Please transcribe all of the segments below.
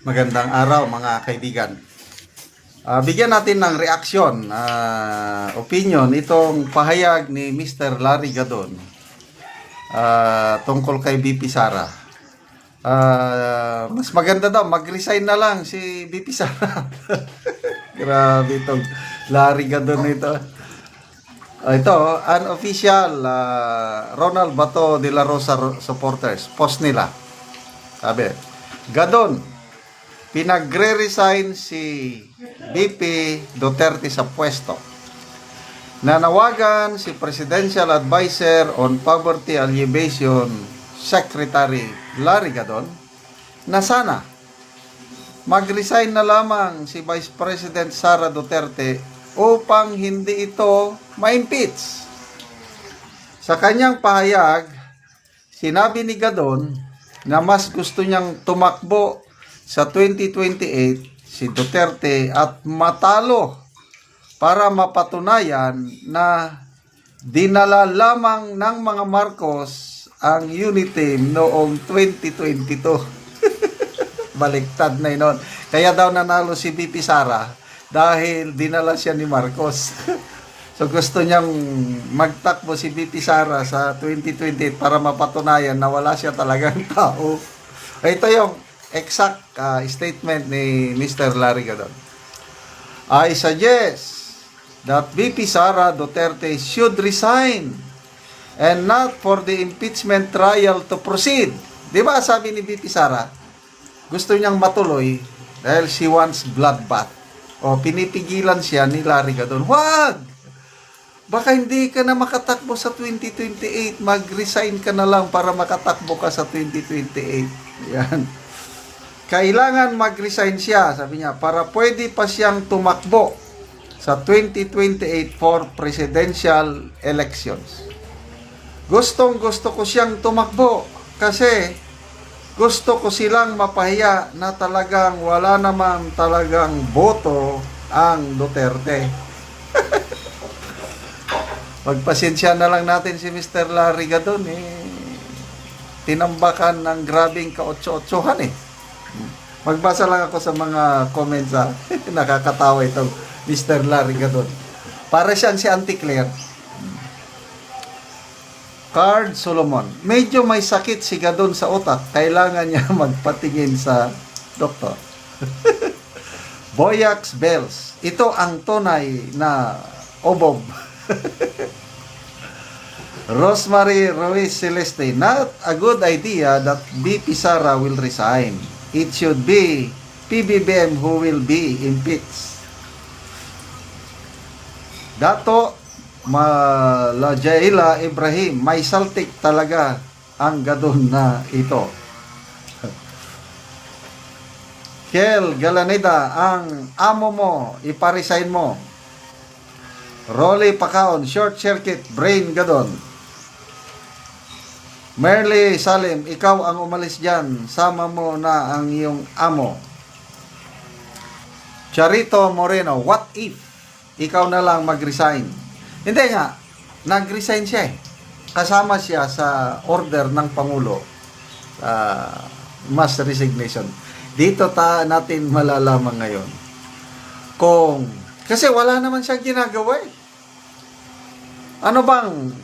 Magandang araw mga kaibigan. Bigyan natin ng reaksyon, opinion itong pahayag ni Mr. Larry Gadon tungkol kay BP Sara. Mas maganda daw mag-resign na lang si BP Sara. Grabe itong Larry Gadon ito. Ito, unofficial Ronald Bato de la Rosa supporters. Post nila. Sabi, Gadon, pinagre-resign si BP Duterte sa pwesto. Nanawagan si Presidential Advisor on Poverty Alleviation Secretary Larry Gadon na sana mag-resign na lamang si Vice President Sara Duterte upang hindi ito ma-impeach. Sa kanyang pahayag, sinabi ni Gadon na mas gusto niyang tumakbo sa 2028 si Duterte at matalo para mapatunayan na dinala lamang ng mga Marcos ang unity team noong 2022. Baliktad na yun. Kaya daw nanalo si BP Sara dahil dinala siya ni Marcos. So gusto niyang magtakbo si BP Sara sa 2028 para mapatunayan na wala siya talagang tao. Ito yung exact statement ni Mr. Larry Gadon. I suggest that BP Sara Duterte should resign and not for the impeachment trial to proceed. Di ba sabi ni BP Sara, gusto niyang matuloy dahil she wants bloodbath. O pinipigilan siya ni Larry Gadon. Wag! Baka hindi ka na makatakbo sa 2028. Mag-resign ka na lang para makatakbo ka sa 2028. Yan. Kailangan mag-resign siya, sabi niya, para pwede pa siyang tumakbo sa 2028 for presidential elections. Gustong-gusto ko siyang tumakbo kasi gusto ko silang mapahiya na talagang wala namang talagang boto ang Duterte. Pagpasensya na lang natin si Mr. Larry Gadon, tinambakan ng grabing ka-otso-otsohan Magbasa lang ako sa mga comments nakakatawa itong Mr. Larry Gadon. Para siyang si Auntie Claire. Card Solomon. Medyo may sakit si Gadon sa utak. Kailangan niya magpatingin sa doktor. Boyax Bells. Ito ang tunay na obob. Rosemary Ruiz Celeste. Not a good idea that BP Sara will resign. It should be PBBM who will be impeached. Dato Malajaila Ibrahim, may saltik talaga ang Gadon na ito. Kel Galaneda, ang amo mo, iparesign mo. Rolly Pacaon, short circuit, brain Gadon. Merly Salim, ikaw ang umalis dyan. Sama mo na ang iyong amo. Charito Moreno, what if ikaw na lang mag-resign? Hindi nga, nag-resign siya Kasama siya sa order ng Pangulo. Mass resignation. Dito natin malalaman ngayon. Kasi wala naman siyang ginagawa Ano bang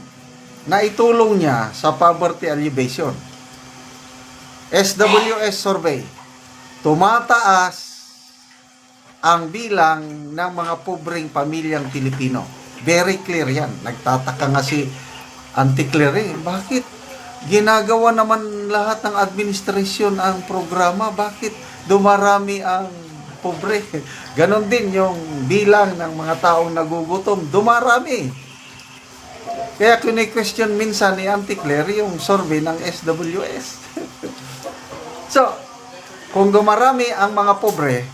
naitulong niya sa poverty alleviation? SWS survey. Tumataas ang bilang ng mga pobreng pamilyang Pilipino. Very clear yan. Nagtataka nga si Auntie Claire. Bakit ginagawa naman lahat ng administrasyon ang programa? Bakit dumarami ang pobre? Ganon din yung bilang ng mga taong nagugutom. Dumarami. Kaya kini-question minsan ni Auntie Claire yung survey ng SWS. So, kung dumarami ang mga pobre,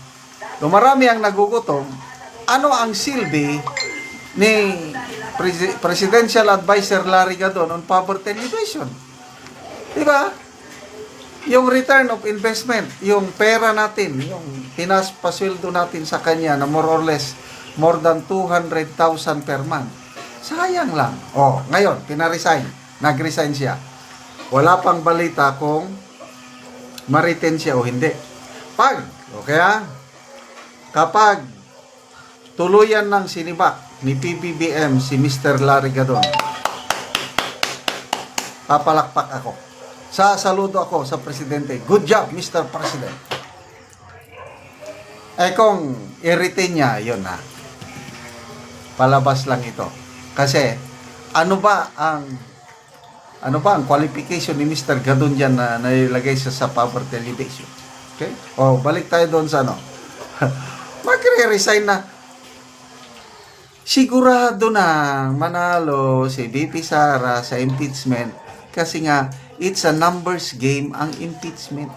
dumarami ang nagugutom, ano ang silbi ni Presidential Advisor Larry Gadon on poverty alleviation? Diba? Yung return of investment, yung pera natin, yung pinaspasweldo natin sa kanya na more or less, more than 200,000 per month. Sayang lang. Ngayon, pinaresign. Nag-resign siya. Wala pang balita kung ma-retain siya o hindi. Okay ha? Kapag tuluyan ng sinibak ni PBBM si Mr. Larry Gadon, papalakpak ako. Sasaludo ako sa presidente. Good job, Mr. President. Kung i-retain niya, yun na. Palabas lang ito. Kasi, ano ba ang qualification ni Mr. Gadon dyan na nailagay sa poverty elevation? Okay? O, balik tayo doon sa ano. Magre-resign na. Sigurado na manalo si VP Sara sa impeachment kasi nga, it's a numbers game ang impeachment.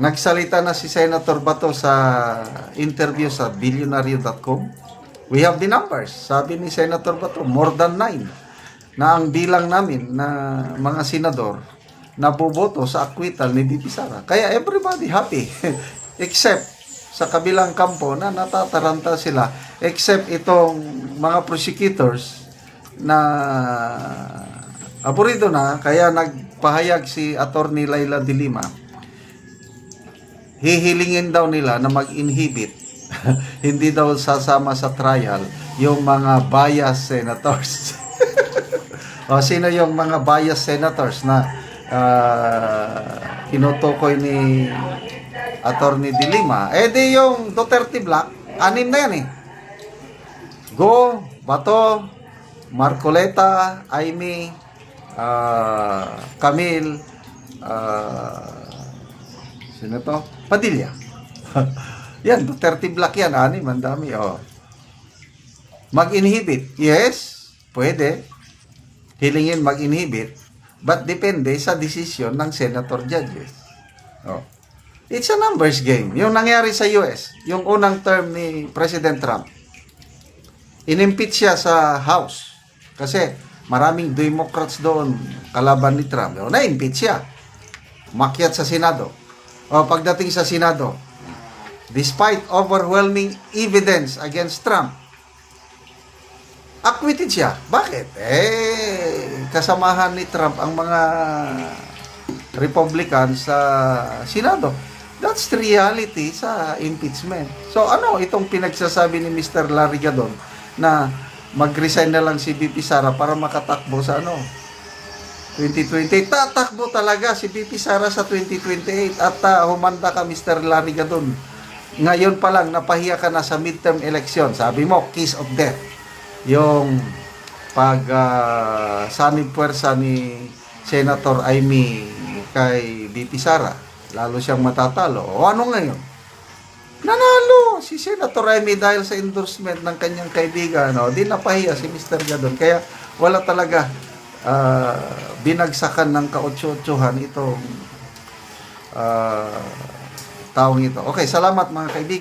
Nagsalita na si Senator Bato sa interview sa billionaire.com. We have the numbers. Sabi ni Senator Bato, more than 9 na ang bilang namin na mga senador na boboto sa acquittal ni VP Sara. Kaya everybody happy. Except sa kabilang kampo na natataranta sila. Except itong mga prosecutors na aburido na. Kaya nagpahayag si Attorney Laila de Lima. Hihilingin daw nila na mag-inhibit. Hindi daw sasama sa trial yung mga bias senators. O sino yung mga bias senators na tinutukoy ni Attorney de Lima? Di yung Duterte Black, 6 na yan Go, Bato, Marcoleta, Amy, Camille, sino to? Padilla. Yan, Duterte Black yan, 6, ang dami. Mag-inhibit, yes, pwede. Hilingin mag-inhibit, but depende sa desisyon ng senator judges. It's a numbers game. Yung nangyari sa US, yung unang term ni President Trump, inimpeach siya sa House kasi maraming Democrats doon kalaban ni Trump. Na-impeach siya. Makyat sa Senado. Pagdating sa Senado, despite overwhelming evidence against Trump, acquitted siya. Bakit? Kasamahan ni Trump ang mga Republicans sa Senado. That's the reality sa impeachment. So ano itong pinagsasabi ni Mr. Larry Gadon na mag-resign na lang si VP Sara para makatakbo sa 2028. Tatakbo talaga si VP Sara sa 2028 at humanda ka Mr. Larry Gadon. Ngayon pa lang napahiya ka na sa midterm election. Sabi mo, kiss of death. Yung sanib puwersa ni Senator Amy kay VP Sara, lalo siyang matatalo. O ano ngayon? Nanalo si Senator Amy dahil sa endorsement ng kanyang kaibigan. Di napahiya si Mr. Gadon. Kaya wala talaga binagsakan ng kaotso-otsohan itong taong ito. Okay, salamat mga kaibigan.